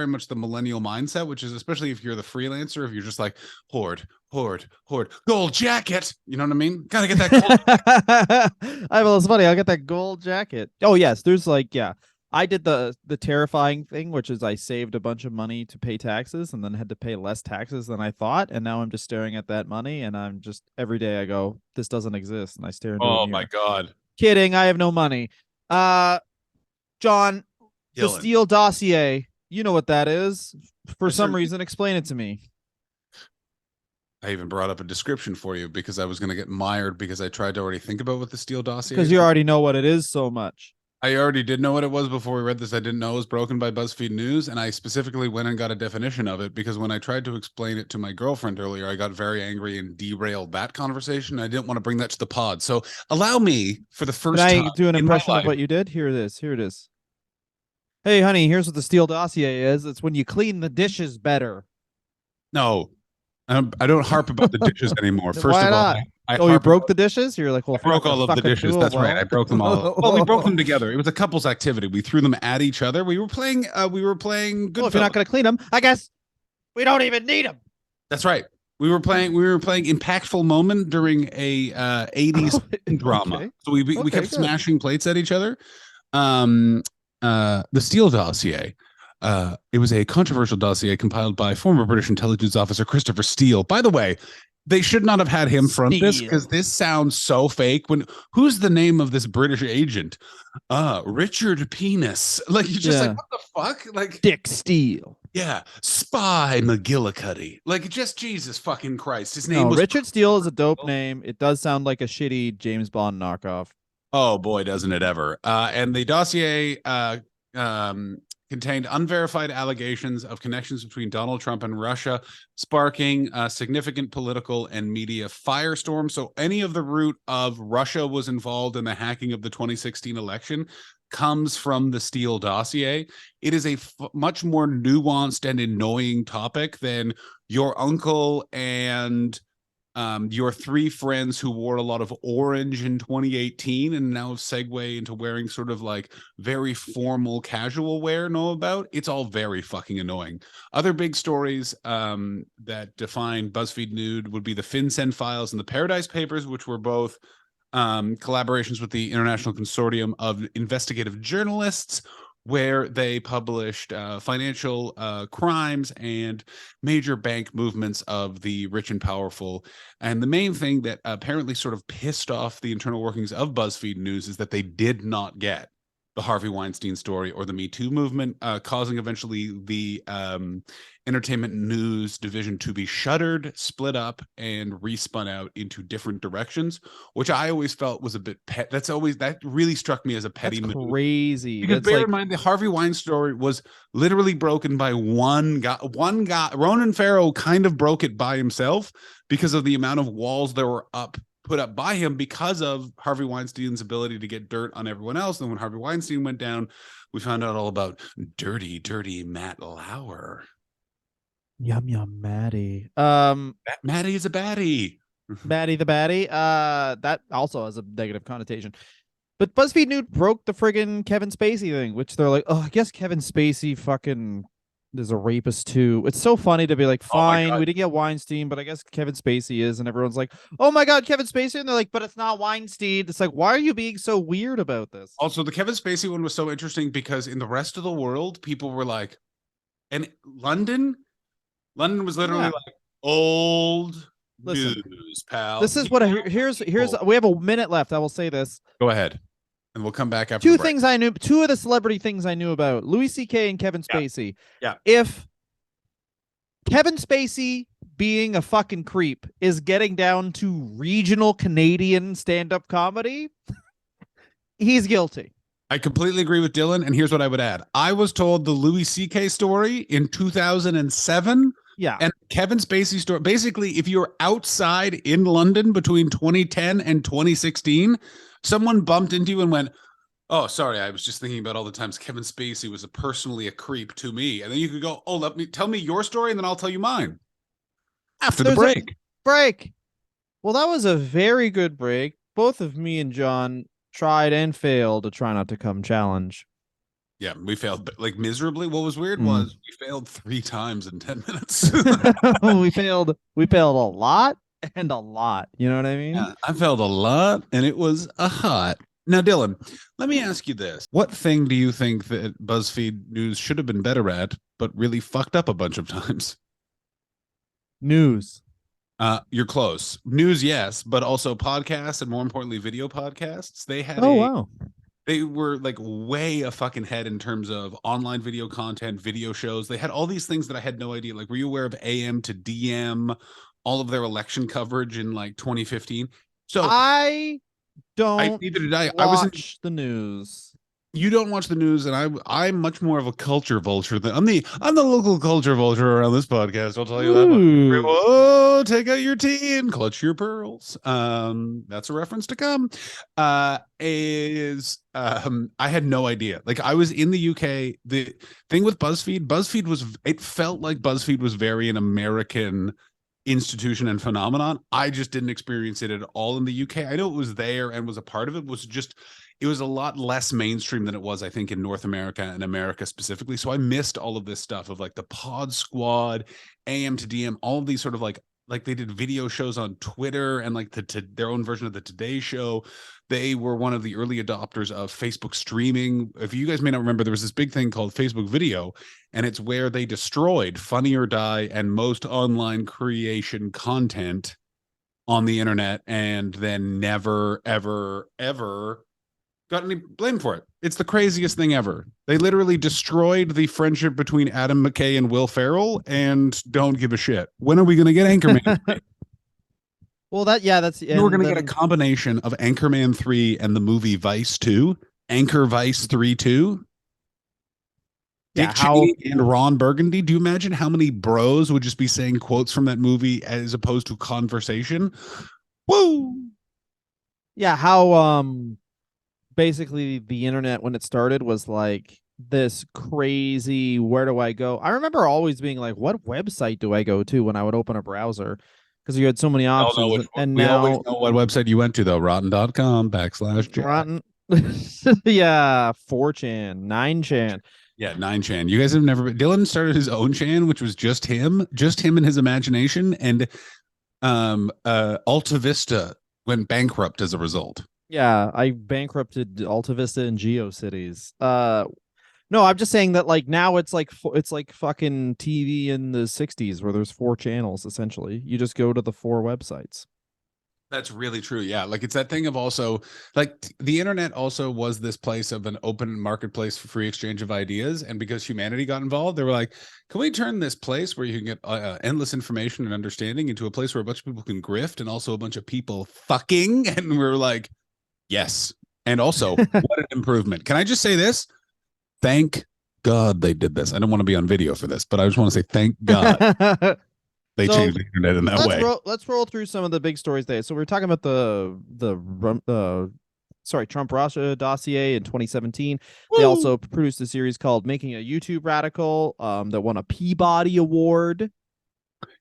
much the millennial mindset, which is especially if you're the freelancer, if you're just like hoard, hoard, hoard, gold jacket. You know what I mean? Gotta get that gold. I well, it's funny. I'll get that gold jacket. Oh yes, there's like yeah. I did the terrifying thing, which is I saved a bunch of money to pay taxes and then had to pay less taxes than I thought. And now I'm just staring at that money and I'm just every day I go, this doesn't exist. And I stare into a Oh my mirror. god, Kidding, I have no money. Uh John, the Dylan. Steele dossier. You know what that is. For I some certainly reason, explain it to me. I even brought up a description for you because I was going to get mired because I tried to already think about what the Steele dossier Because is. you already know what it is so much. I already did know what it was before we read this. I didn't know it was broken by BuzzFeed News, and I specifically went and got a definition of it because when I tried to explain it to my girlfriend earlier, I got very angry and derailed that conversation. I didn't want to bring that to the pod. So allow me for the Can first I time do an in my impression of life. what you did? Here it is. Here it is. Hey, honey, here's what the Steele dossier is. It's when you clean the dishes better. No, I don't harp about the dishes anymore. First Why of all, not? I Oh, you harp broke about the dishes? You're like, well, I if you're not broke gonna all of the fucking dishes. do it That's right. I well. broke them all. Well, we broke them together. It was a couple's activity. We threw them at each other. We were playing. We were playing Well, if you're not Goodfellas. gonna clean them, I guess we don't even need them. That's right. We were playing impactful moment during a 80s drama. Okay. So we Okay, kept good. smashing plates at each other. The Steele dossier. It was a controversial dossier compiled by former British intelligence officer Christopher Steele. By the way, they should not have had him front this because this sounds so fake. Who's the name of this British agent? Richard Penis. Like you're just like, what the fuck? Like Dick Steele. yeah, Spy McGillicuddy. Like just Jesus fucking Christ. His name No, was Richard Steele is a dope name. It does sound like a shitty James Bond knockoff. oh boy, doesn't it ever? And the dossier contained unverified allegations of connections between Donald Trump and Russia, sparking a significant political and media firestorm. So any of the root of Russia was involved in the hacking of the 2016 election comes from the Steele dossier. It is a much more nuanced and annoying topic than your uncle and your 3 friends who wore a lot of orange in 2018 and now segue into wearing sort of like very formal casual wear know about. It's all very fucking annoying. Other big stories that define BuzzFeed Nude would be the FinCEN files and the Paradise Papers, which were both collaborations with the International Consortium of Investigative Journalists, where they published financial crimes and major bank movements of the rich and powerful. And the main thing that apparently sort of pissed off the internal workings of BuzzFeed News is that they did not get the Harvey Weinstein story or the Me Too movement, causing eventually the entertainment news division to be shuttered, split up, and respun out into different directions, which I always felt was a bit pet. That really struck me as a petty That's move. crazy. Because That's bear like in mind, the Harvey Weinstein story was literally broken by one guy. One guy, Ronan Farrow, kind of broke it by himself because of the amount of walls that were put up by him because of Harvey Weinstein's ability to get dirt on everyone else. And when Harvey Weinstein went down, we found out all about dirty, dirty Matt Lauer. yum yum Maddie. Maddie is a baddie. Maddie the baddie. That also has a negative connotation. But BuzzFeed News broke the friggin' Kevin Spacey thing, which they're like, oh, I guess Kevin Spacey fucking is a rapist too. It's so funny to be like, fine, we didn't get Weinstein, but I guess Kevin Spacey is, and everyone's like, oh my god, Kevin Spacey, and they're like, but it's not Weinstein. It's like, why are you being so weird about this? Also, the Kevin Spacey one was so interesting because in the rest of the world, people were like, and London was literally like old news, pal. This is what here's we have a minute left. I will say this. Go ahead. And we'll come back after two things I knew. Two of the celebrity things I knew about Louis C.K. and Kevin Spacey. Yeah. If Kevin Spacey being a fucking creep is getting down to regional Canadian stand-up comedy, he's guilty. I completely agree with Dylan. And here's what I would add. I was told the Louis C.K. story in 2007. Yeah. And Kevin Spacey story. Basically, if you're outside in London between 2010 and 2016, someone bumped into you and went, oh, sorry, I was just thinking about all the times Kevin Spacey was personally a creep to me. And then you could go, oh, tell me your story, and then I'll tell you mine. After the break. Break. Well, that was a very good break. Both of me and John tried and failed to try not to come challenge. Yeah, we failed, but like miserably. What was weird was we failed 3 times in 10 minutes. we failed a lot and a lot. You know what I mean? Yeah, I failed a lot, and it was a hot. Now, Dylan, let me ask you this. What thing do you think that BuzzFeed News should have been better at, but really fucked up a bunch of times? News. You're close. News, yes, but also podcasts, and more importantly, video podcasts. They had wow. They were like way a fucking head in terms of online video content, video shows. They had all these things that I had no idea. Like, were you aware of AM to DM, all of their election coverage in like 2015? So I don't neither did I. watch the news. You don't watch the news, and I'm much more of a culture vulture than I'm the local culture vulture around this podcast. I'll tell you that much. Whoa, take out your tea and clutch your pearls. That's a reference to come. I had no idea. Like, I was in the UK. The thing with BuzzFeed it felt like BuzzFeed was very an American institution and phenomenon. I just didn't experience it at all in the UK. I know it was there and was a part of it. It was a lot less mainstream than it was, I think, in North America and America specifically. So I missed all of this stuff of like the Pod Squad, AM to DM, all of these sort of like they did video shows on Twitter and like their own version of the Today Show. They were one of the early adopters of Facebook streaming. If you guys may not remember, there was this big thing called Facebook Video, and it's where they destroyed Funny or Die and most online creation content on the internet, and then never, ever, ever got any blame for it. It's the craziest thing ever. They literally destroyed the friendship between Adam McKay and Will Ferrell and don't give a shit. When are we going to get Anchorman? Well, that's we're going to get a combination of Anchorman 3 and the movie Vice 2, Anchor Vice 3 2. Dick Cheney and Ron Burgundy. Do you imagine how many bros would just be saying quotes from that movie as opposed to conversation? Woo! Yeah, how basically the internet when it started was like this crazy, where do I go? I remember always being like, what website do I go to when I would open a browser? Because you had so many options. We always know what website you went to, though. Rotten.com/Jack. Rotten. Yeah, 4chan, 9chan. Yeah, 9chan. You guys have never been. Dylan started his own chan, which was just him and his imagination. And Alta Vista went bankrupt as a result. Yeah, I bankrupted Alta Vista and GeoCities. No, I'm just saying that like now it's like fucking TV in the 60s where there's 4 channels essentially. You just go to the 4 websites. That's really true. Yeah. Like it's that thing of also like the internet also was this place of an open marketplace for free exchange of ideas. And because humanity got involved, they were like, can we turn this place where you can get endless information and understanding into a place where a bunch of people can grift and also a bunch of people fucking? And we are like, yes. And also, what an improvement. Can I just say this? Thank God they did this. I don't want to be on video for this, but I just want to say thank God they So changed the internet in that way. let's roll through some of the big stories there. So we are talking about the Trump Russia dossier in 2017. Woo! They also produced a series called Making a YouTube Radical that won a Peabody Award.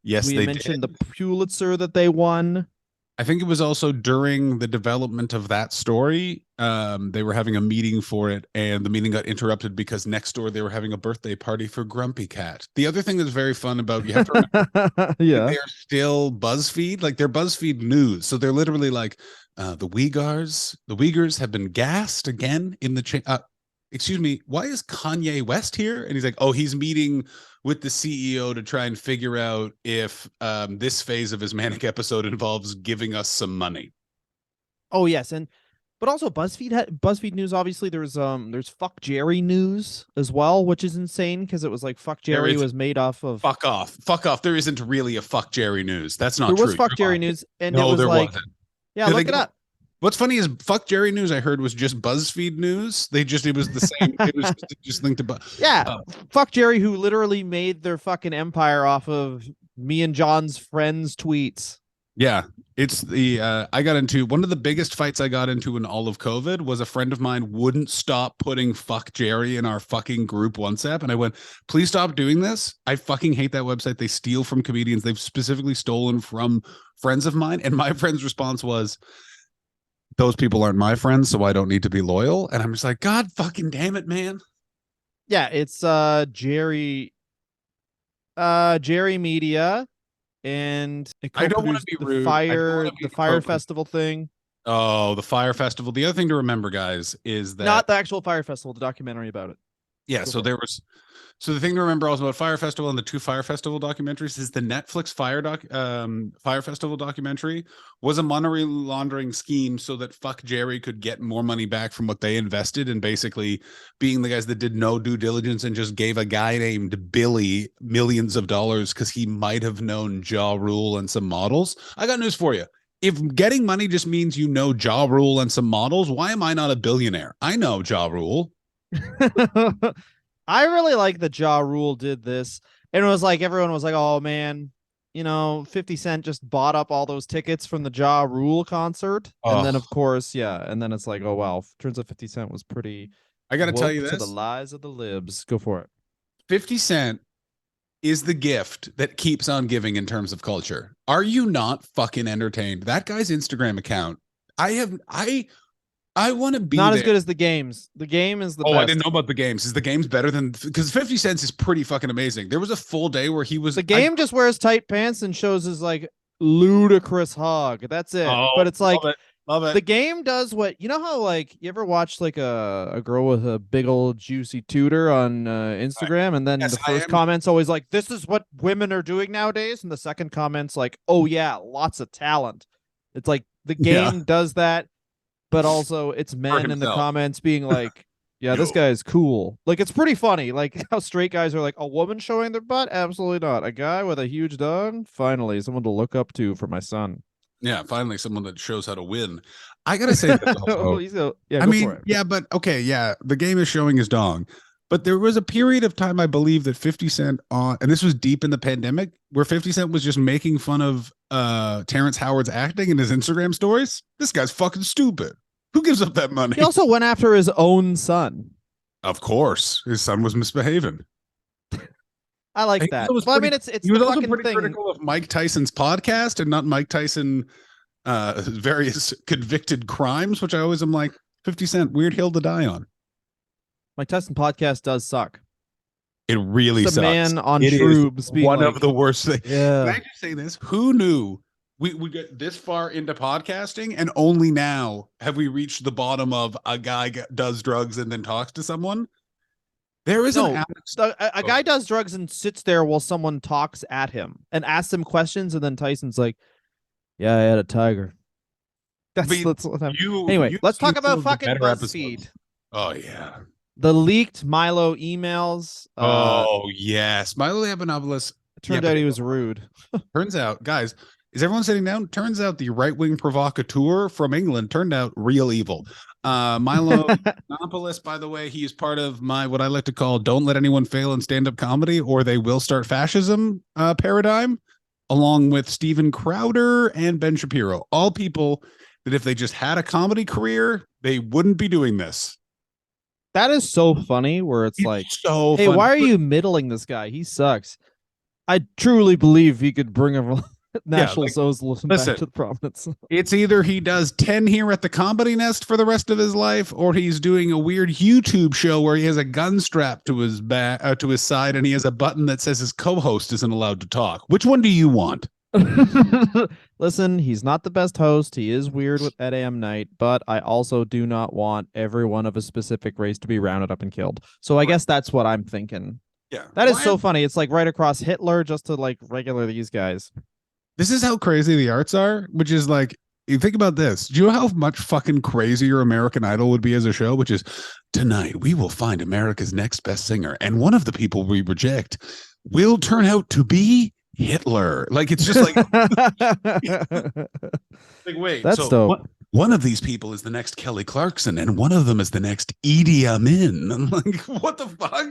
Yes, we they mentioned did. the Pulitzer that they won. I think it was also during the development of that story. They were having a meeting for it, and the meeting got interrupted because next door they were having a birthday party for Grumpy Cat. The other thing that's very fun about you have to remember Yeah, they are still BuzzFeed, like they're BuzzFeed News, so they're literally like the Uyghurs have been gassed again in the excuse me, why is Kanye West here? And he's like, oh, he's meeting with the CEO to try and figure out if this phase of his manic episode involves giving us some money. Oh yes, but also BuzzFeed News. Obviously, there's Fuck Jerry News as well, which is insane because it was like Fuck Jerry was made off of fuck off. There isn't really a Fuck Jerry News. That's not true. There true. was Fuck Jerry News, and no, it was there like wasn't. yeah, look it up. What's funny is Fuck Jerry News I heard was just BuzzFeed News. It was the same. It was just linked to yeah, Fuck Jerry, who literally made their fucking empire off of me and John's friends' tweets. Yeah, it's I got into one of the biggest fights I got into in all of COVID was a friend of mine wouldn't stop putting Fuck Jerry in our fucking group WhatsApp. And I went, please stop doing this. I fucking hate that website. They steal from comedians. They've specifically stolen from friends of mine. And my friend's response was, those people aren't my friends, so I don't need to be loyal. And I'm just like, God fucking damn it, man. Yeah, it's Jerry Media, and it I don't want to be rude. The Fire Festival thing. Oh, the Fire Festival. The other thing to remember, guys, is that not the actual Fire Festival, the documentary about it. Yeah, so there was so the thing to remember also about Fire Festival and the 2 Fire Festival documentaries is the Netflix Fire Festival documentary was a money laundering scheme so that Fuck Jerry could get more money back from what they invested in basically being the guys that did no due diligence and just gave a guy named Billy millions of dollars because he might have known Ja Rule and some models. I got news for you. If getting money just means you know Ja Rule and some models, why am I not a billionaire? I know Ja Rule. I really like that Ja Rule did this. And it was like everyone was like, oh man, 50 Cent just bought up all those tickets from the Ja Rule concert. Oh. And then of course, yeah, and then it's like, oh wow, turns out 50 Cent was pretty I gotta tell you this. To the lies of the libs. Go for it. 50 Cent is the gift that keeps on giving in terms of culture. Are you not fucking entertained? That guy's Instagram account. I want to be not as good as the games. The game is the best. I didn't know about the games. Is the games better than because 50 Cent is pretty fucking amazing. There was a full day where he was the game just wears tight pants and shows his like ludicrous hog. That's it. But it's like love it. The game does what how like you ever watch like a girl with a big old juicy tutor on Instagram and then the first comment's always like this is what women are doing nowadays and the second comment's like oh yeah lots of talent. It's like the game does that. But also, it's men in the comments being like, yeah, this guy is cool. Like, it's pretty funny. Like, how straight guys are like, a woman showing their butt? Absolutely not. A guy with a huge dong? Finally, someone to look up to for my son. Yeah, finally, someone that shows how to win. I got to say that also. The game is showing his dong. But there was a period of time, I believe, that 50 Cent and this was deep in the pandemic, where 50 Cent was just making fun of Terrence Howard's acting in his Instagram stories. This guy's fucking stupid. Who gives up that money? He also went after his own son. Of course. His son was misbehaving. I like that. Well, I mean, it's he was also pretty critical of Mike Tyson's podcast and not Mike Tyson various convicted crimes, which I always am like, 50 Cent, weird hill to die on. Mike Tyson podcast does suck. It really sucks. Man on shrooms being one of the worst things. Yeah. Can I just say this? Who knew we get this far into podcasting, and only now have we reached the bottom of a guy does drugs and then talks to someone. There is an No, a guy does drugs and sits there while someone talks at him and asks him questions, and then Tyson's like, "Yeah, I had a tiger." That's what I'm. Anyway, let's talk about fucking BuzzFeed. Oh yeah, the leaked Milo emails. Oh yes, Milo Yiannopoulos. Turned out he was rude. Turns out, guys, is everyone sitting down? Turns out the right-wing provocateur from England turned out real evil. Milo Yiannopoulos, by the way, he is part of my what I like to call "Don't let anyone fail in stand-up comedy, or they will start fascism" paradigm, along with Steven Crowder and Ben Shapiro, all people that if they just had a comedy career, they wouldn't be doing this. That is so funny. Where it's like, so hey, funny. Why are you middling this guy? He sucks. I truly believe he could bring a national socialism back to the prominence. It's either he does 10 here at the Comedy Nest for the rest of his life, or he's doing a weird YouTube show where he has a gun strapped to his back, to his side, and he has a button that says his co-host isn't allowed to talk. Which one do you want? Listen, he's not the best host. He is weird at AM night, but I also do not want everyone of a specific race to be rounded up and killed. So I guess that's what I'm thinking. Yeah. That is so funny. It's like right across Hitler just to like regular these guys. This is how crazy the arts are, which is like, you think about this. Do you know how much fucking crazier American Idol would be as a show? Which is, tonight we will find America's next best singer, and one of the people we reject will turn out to be Hitler. Like, it's just like, like wait, that's so dope. One of these people is the next Kelly Clarkson, and one of them is the next Idi Amin. I'm like, what the fuck?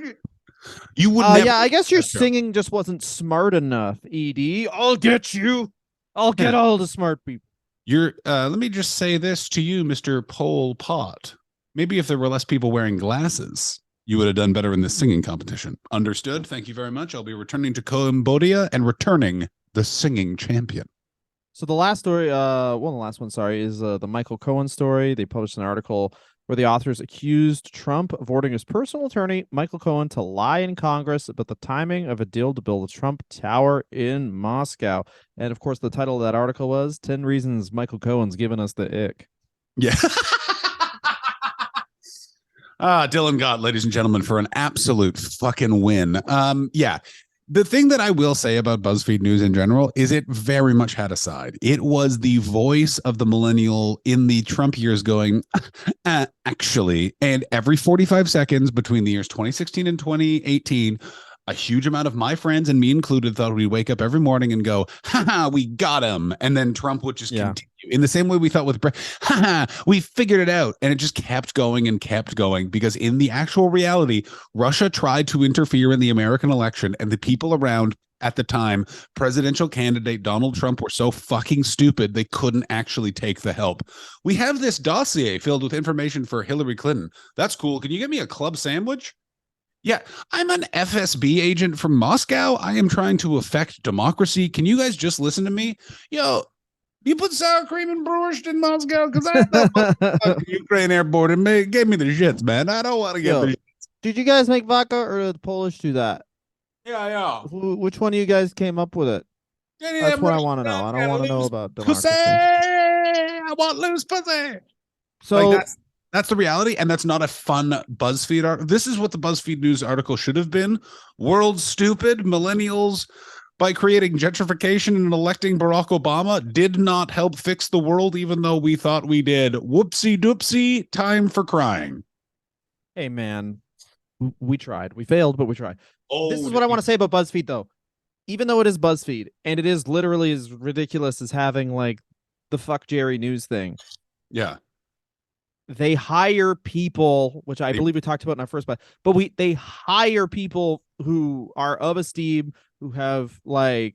You would yeah, I guess your singing just wasn't smart enough, Edie. I'll get you. I'll get all the smart people. You're let me just say this to you, Mr. Pol Pot. Maybe if there were less people wearing glasses, you would have done better in this singing competition. Understood. Thank you very much. I'll be returning to Cambodia and returning the singing champion. So the last story, the last one, sorry, is the Michael Cohen story. They published an article where the authors accused Trump of ordering his personal attorney, Michael Cohen, to lie in Congress about the timing of a deal to build a Trump Tower in Moscow. And of course, the title of that article was 10 Reasons Michael Cohen's Given Us the Ick. Yeah. Dylan Gott, ladies and gentlemen, for an absolute fucking win. Yeah. The thing that I will say about BuzzFeed News in general is it very much had a side. It was the voice of the millennial in the Trump years going, actually, and every 45 seconds between the years 2016 and 2018, a huge amount of my friends, and me included, thought we'd wake up every morning and go, haha, we got him. And then Trump would just continue in the same way we thought with Brett, haha, we figured it out. And it just kept going and kept going, because in the actual reality, Russia tried to interfere in the American election, and the people around at the time, presidential candidate Donald Trump, were so fucking stupid they couldn't actually take the help. We have this dossier filled with information for Hillary Clinton. That's cool. Can you get me a club sandwich? Yeah, I'm an FSB agent from Moscow. I am trying to affect democracy. Can you guys just listen to me? Yo, you put sour cream and borscht in Moscow? Because I the Ukraine airport and gave me the shits, man. I don't want to get the shits. Did you guys make vodka, or did the Polish do that? Yeah. Which one of you guys came up with it? That's what I want to know. I don't want to know about democracy. Pussy! I want loose pussy. So like that's the reality, and that's not a fun BuzzFeed article. This is what the BuzzFeed News article should have been. World stupid millennials, by creating gentrification and electing Barack Obama, did not help fix the world, even though we thought we did. Whoopsie doopsie, time for crying. Hey, man, we tried. We failed, but we tried. This is what I want to say about BuzzFeed, though. Even though it is BuzzFeed, and it is literally as ridiculous as having, like, the fuck Jerry news thing. Yeah. They hire people, which I believe we talked about in our first, but they hire people who are of esteem, who have like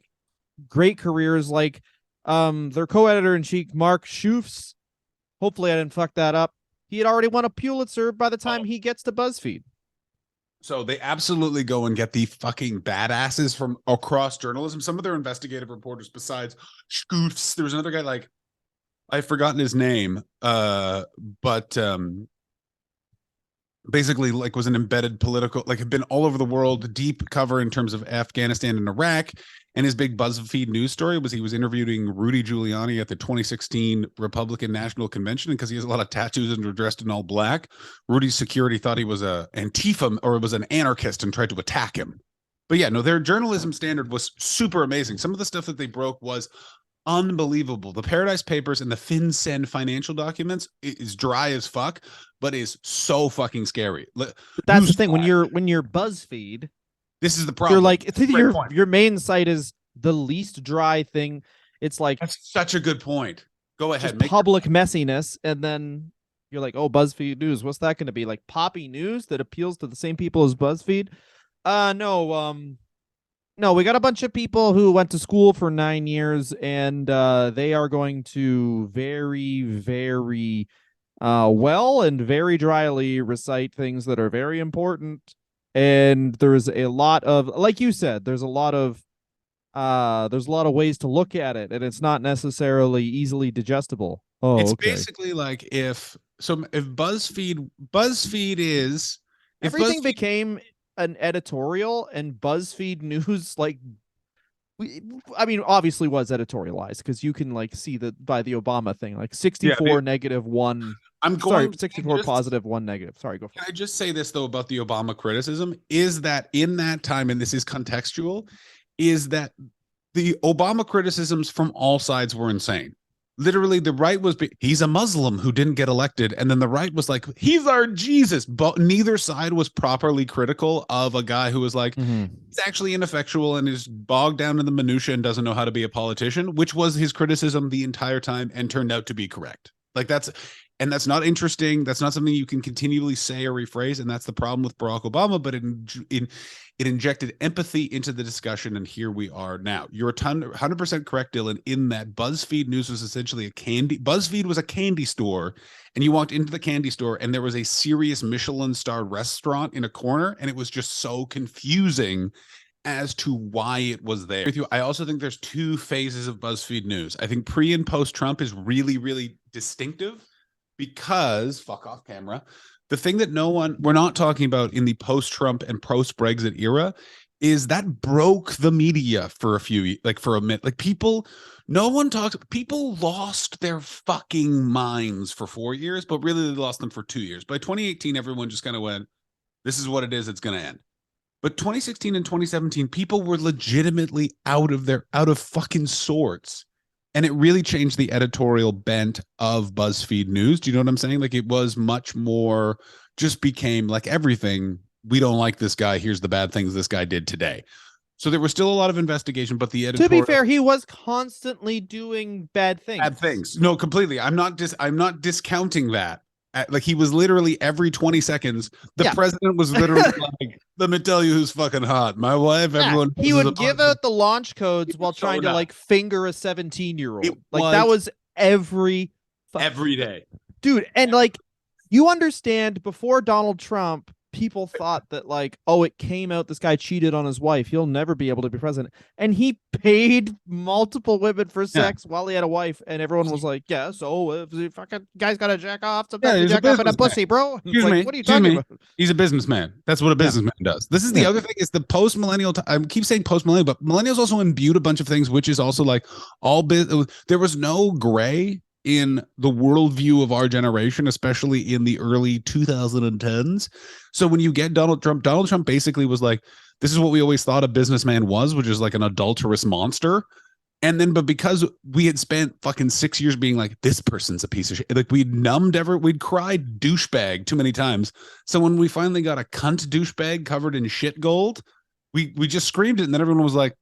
great careers, like their co-editor in chief, Mark Schoofs. Hopefully I didn't fuck that up. He had already won a Pulitzer by the time he gets to BuzzFeed. So they absolutely go and get the fucking badasses from across journalism. Some of their investigative reporters, besides Schoofs, there was another guy, like, I've forgotten his name, but basically like was an embedded political, like had been all over the world, deep cover in terms of Afghanistan and Iraq. And his big Buzzfeed news story was he was interviewing Rudy Giuliani at the 2016 Republican National Convention. And because he has a lot of tattoos and was dressed in all black, Rudy's security thought he was a Antifa or was an anarchist and tried to attack him. But yeah, no, their journalism standard was super amazing. Some of the stuff that they broke was unbelievable. The Paradise Papers and the FinCEN financial documents is dry as fuck, but is so fucking scary. But that's the thing. When you're BuzzFeed, this is the problem. You're like, it's either your main site is the least dry thing. It's like that's such a good point. Go ahead. Public messiness, and then you're like, oh, BuzzFeed News. What's that going to be? Like poppy news that appeals to the same people as BuzzFeed? No, we got a bunch of people who went to school for 9 years, and they are going to very, very well and very dryly recite things that are very important. And there's a lot of, like you said, there's a lot of ways to look at it, and it's not necessarily easily digestible. Oh, it's okay. Basically like if BuzzFeed is everything became an editorial, and BuzzFeed News, like, I mean, obviously was editorialized because you can like see that by the Obama thing, like 64 negative 1. I'm sorry, 64 positive 1 negative. Sorry, go for it. Can I just say this though about the Obama criticism is that in that time, and this is contextual, is that the Obama criticisms from all sides were insane. Literally, the right was, he's a Muslim who didn't get elected. And then the right was like, he's our Jesus. But neither side was properly critical of a guy who was like, he's actually ineffectual and is bogged down in the minutia and doesn't know how to be a politician, which was his criticism the entire time and turned out to be correct. Like that's not interesting. That's not something you can continually say or rephrase. And that's the problem with Barack Obama. But it injected empathy into the discussion. And here we are now. You're 100% correct, Dylan, in that BuzzFeed News was essentially BuzzFeed was a candy store. And you walked into the candy store and there was a serious Michelin-starred restaurant in a corner. And it was just so confusing as to why it was there. With you, I also think there's two phases of BuzzFeed News. I think pre and post Trump is really, really distinctive. Because fuck off camera, the thing that we're not talking about in the post-Trump and post-Brexit era is that broke the media for a minute. Like people lost their fucking minds for 4 years, but really they lost them for 2 years. By 2018, everyone just kind of went, this is what it is, it's going to end. But 2016 and 2017, people were legitimately out of fucking sorts. And it really changed the editorial bent of BuzzFeed News. Do you know what I'm saying? Like it was much more, just became like everything. We don't like this guy. Here's the bad things this guy did today. So there was still a lot of investigation, but the editorial. To be fair, he was constantly doing bad things. Bad things. No, completely. I'm not discounting that. Like he was literally every 20 seconds. The president was literally like, "Let me tell you who's fucking hot. My wife." Everyone. He would give out the launch codes while trying to like finger a 17-year-old. Like that was every day, dude. And like you understand, before Donald Trump, people thought that like, oh, it came out this guy cheated on his wife. He'll never be able to be president. And he paid multiple women for sex while he had a wife. And everyone was like, yeah, so if the fucking guy's got to jack off, sometimes you jack off in a pussy, bro. Excuse me. What are you talking about? He's a businessman. That's what a businessman does. This is the other thing is the post-millennial. I keep saying post-millennial, but millennials also imbued a bunch of things, which is also like there was no gray in the worldview of our generation, especially in the early 2010s. So when you get Donald Trump basically was like, this is what we always thought a businessman was, which is like an adulterous monster. And then, but because we had spent fucking 6 years being like, this person's a piece of shit, like we'd cried douchebag too many times. So when we finally got a cunt douchebag covered in shit gold, we just screamed it. And then everyone was like,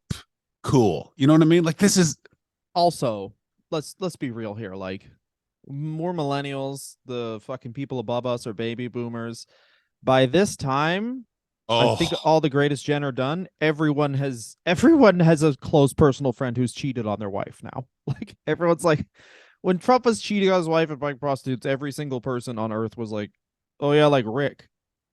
cool. You know what I mean? Like this is also, let's be real here. Like more millennials, the fucking people above us are baby boomers. By this time, I think all the greatest gen are done. Everyone has a close personal friend who's cheated on their wife now. Like everyone's like, when Trump was cheating on his wife and buying prostitutes, every single person on earth was like, oh yeah, like Rick.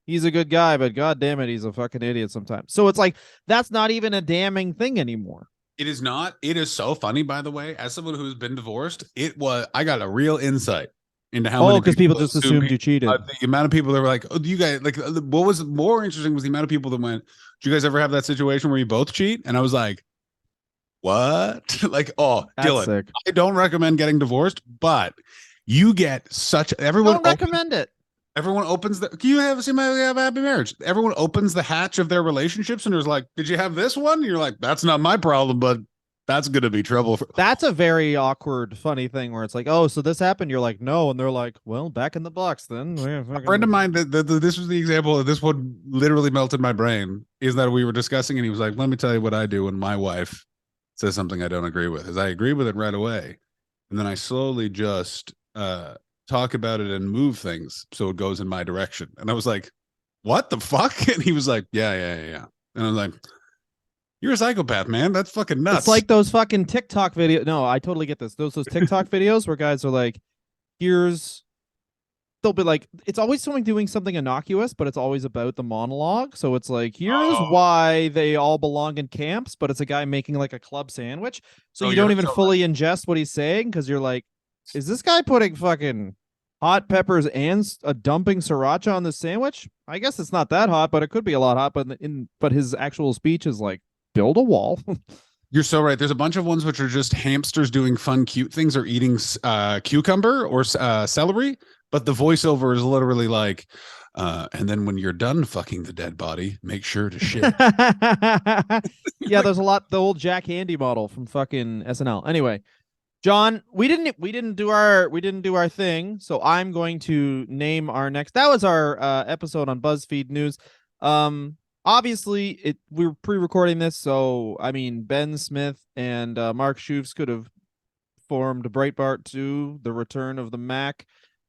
He's a good guy, but god damn it, he's a fucking idiot sometimes. So it's like that's not even a damning thing anymore. It is not. It is so funny, by the way, as someone who's been divorced, I got a real insight. into how Oh, many because people people just assume assumed you cheated. the amount of people that were like, oh, you guys like what was more interesting was the amount of people that went, do you guys ever have that situation where you both cheat? And I was like, what? Like, oh, That's Dylan, sick. I don't recommend getting divorced, but you get such Don't recommend it. everyone opens the you have seen my have a happy marriage. Everyone opens the hatch of their relationships and there's like, did you have this one? And you're like, that's not my problem, but that's gonna be trouble for That's a very awkward, funny thing where it's like, oh, so this happened. You're like, no, and they're like, well, back in the box then. a friend of mine. This was the example of this one literally melted my brain. Is that we were discussing and he was like, let me tell you what I do when my wife says something I don't agree with. Is I agree with it right away, and then I slowly just talk about it and move things so it goes in my direction. And I was like, what the fuck? And he was like, yeah. And I was like, you're a psychopath, man. That's fucking nuts. It's like those fucking TikTok videos. No, I totally get this. Those TikTok videos where guys are like, here's they'll be like, it's always someone doing something innocuous, but it's always about the monologue. So it's like, here's why they all belong in camps, but it's a guy making like a club sandwich. So you don't even fully ingest what he's saying because you're like, is this guy putting fucking hot peppers and dumping sriracha on the sandwich? I guess it's not that hot, but it could be a lot hot. But his actual speech is like, build a wall. You're so right. There's a bunch of ones which are just hamsters doing fun, cute things or eating cucumber or celery, but the voiceover is literally like, and then when you're done fucking the dead body, make sure to shit. Yeah, there's a lot. The old Jack Handy model from fucking SNL. Anyway, John, we didn't do our thing, so I'm going to name our next. That was our episode on BuzzFeed News. Obviously, we're pre-recording this, so I mean, Ben Smith and Mark Schoofs could have formed Breitbart 2, The Return of the Mac.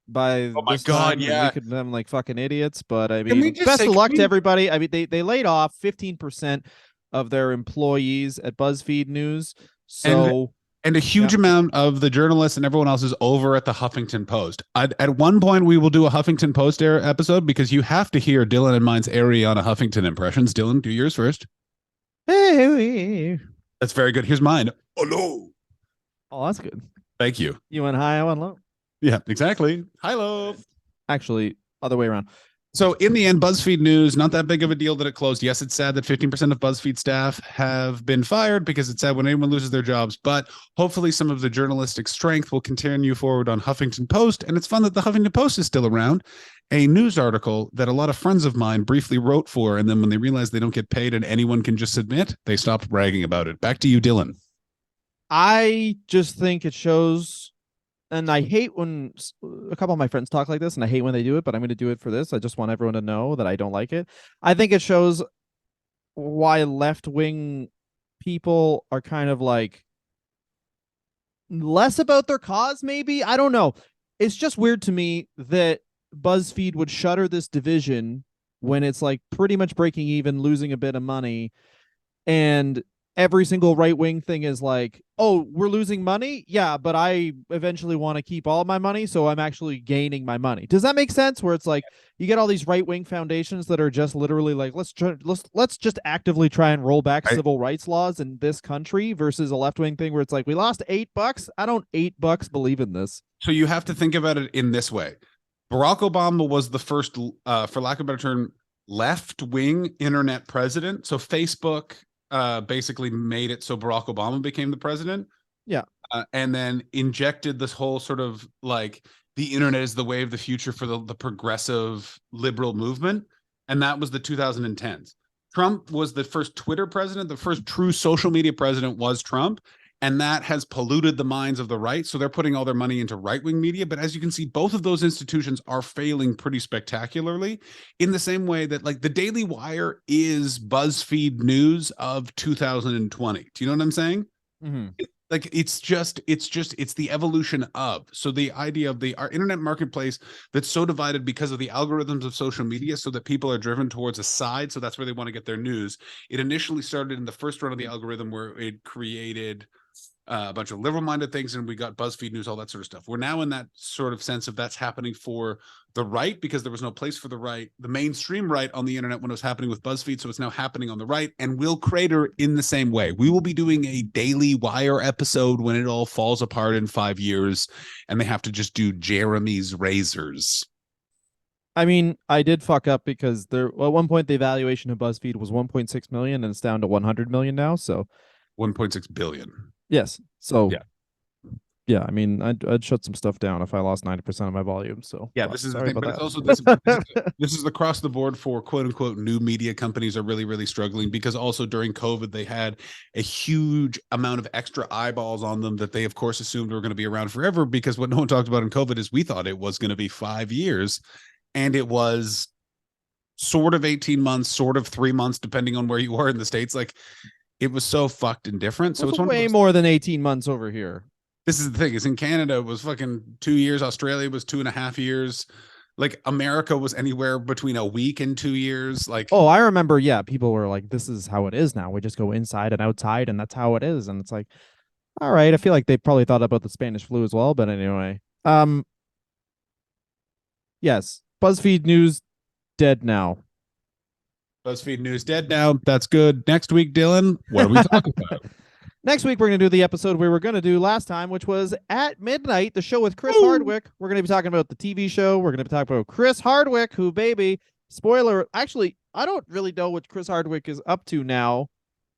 By oh my this god, time, yeah, we could them like fucking idiots. But I Can we mean, just best say- of can luck we- to everybody. I mean, they laid off 15% of their employees at BuzzFeed News. So and a huge amount of the journalists and everyone else is over at the Huffington Post. At one point, we will do a Huffington Post episode because you have to hear Dylan and mine's Ariana Huffington impressions. Dylan, do yours first. hey, That's very good. Here's mine. Hello. oh, that's good. Thank you. You went high, I went low. Yeah, exactly. Hello. Actually, other way around. So in the end, BuzzFeed News, not that big of a deal that it closed. Yes, it's sad that 15% of BuzzFeed staff have been fired because it's sad when anyone loses their jobs, but hopefully some of the journalistic strength will continue forward on Huffington Post. And it's fun that the Huffington Post is still around. A news article that a lot of friends of mine briefly wrote for, and then when they realize they don't get paid and anyone can just submit, they stopped bragging about it. Back to you, Dylan. I just think it shows, and I hate when a couple of my friends talk like this, and I hate when they do it, but I'm going to do it for this. I just want everyone to know that I don't like it. I think it shows why left-wing people are kind of like less about their cause, maybe. I don't know. It's just weird to me that BuzzFeed would shutter this division when it's like pretty much breaking even, losing a bit of money, and every single right-wing thing is like, oh, we're losing money? Yeah, but I eventually want to keep all of my money, so I'm actually gaining my money. Does that make sense? Where it's like you get all these right-wing foundations that are just literally like, let's just actively try and roll back civil rights laws in this country versus a left-wing thing where it's like, we lost $8. I don't $8 believe in this. So you have to think about it in this way. Barack Obama was the first, for lack of a better term, left-wing internet president. So Facebook basically made it so Barack Obama became the president. Yeah. And then injected this whole sort of like the internet is the way of the future for the progressive liberal movement. And that was the 2010s. Trump was the first Twitter president. The first true social media president was Trump. And that has polluted the minds of the right. So they're putting all their money into right-wing media. But as you can see, both of those institutions are failing pretty spectacularly in the same way that like the Daily Wire is BuzzFeed News of 2020. Do you know what I'm saying? Mm-hmm. Like it's the evolution of. So the idea of our internet marketplace that's so divided because of the algorithms of social media so that people are driven towards a side. So that's where they want to get their news. It initially started in the first run of the algorithm where it created a bunch of liberal-minded things, and we got BuzzFeed News, all that sort of stuff. We're now in that sort of sense of that's happening for the right because there was no place for the right, the mainstream right on the internet when it was happening with BuzzFeed, so it's now happening on the right, and we'll crater in the same way. We will be doing a Daily Wire episode when it all falls apart in 5 years, and they have to just do Jeremy's razors. I mean, I did fuck up because there at one point the valuation of BuzzFeed was 1.6 million and it's down to 100 million now. So 1.6 billion. yes. So yeah. Yeah, I mean, I'd shut some stuff down if I lost 90% of my volume. So yeah, this is the sorry thing, about but that. it's also this is across the board for quote unquote new media companies are really, really struggling because also during COVID they had a huge amount of extra eyeballs on them that they of course assumed were going to be around forever, because what no one talked about in COVID is we thought it was going to be 5 years, and it was sort of 18 months, sort of 3 months, depending on where you are in the States. Like, it was so fucked and different. So it's way more than 18 months over here. This is the thing, is in Canada it was fucking 2 years, Australia was 2.5 years, like America was anywhere between a week and 2 years. Like, oh, I remember, yeah, people were like, this is how it is now, we just go inside and outside and that's how it is. And it's like, all right, I feel like they probably thought about the Spanish flu as well, but anyway. Yes, BuzzFeed News dead now. BuzzFeed News dead now. That's good. Next week, Dylan, what are we talking about? Next week, we're going to do the episode we were going to do last time, which was At Midnight, the show with Chris Hardwick. We're going to be talking about the TV show. We're going to be talking about Chris Hardwick, who, baby, spoiler, actually, I don't really know what Chris Hardwick is up to now,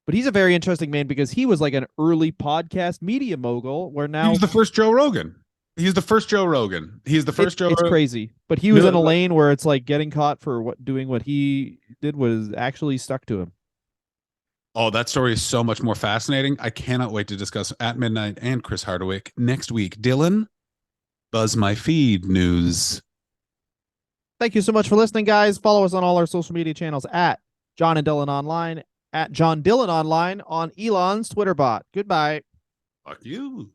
but he's a very interesting man because he was like an early podcast media mogul where now... He's the first Joe Rogan. He's the first Joe Rogan. He's the first Joe. It's crazy, but he was in a lane where it's like getting caught for doing what he did was actually stuck to him. Oh, that story is so much more fascinating. I cannot wait to discuss At Midnight and Chris Hardwick next week. Dylan, buzz my feed news. Thank you so much for listening, guys. Follow us on all our social media channels at John and Dylan Online, at John Dylan Online on Elon's Twitter bot. Goodbye. Fuck you.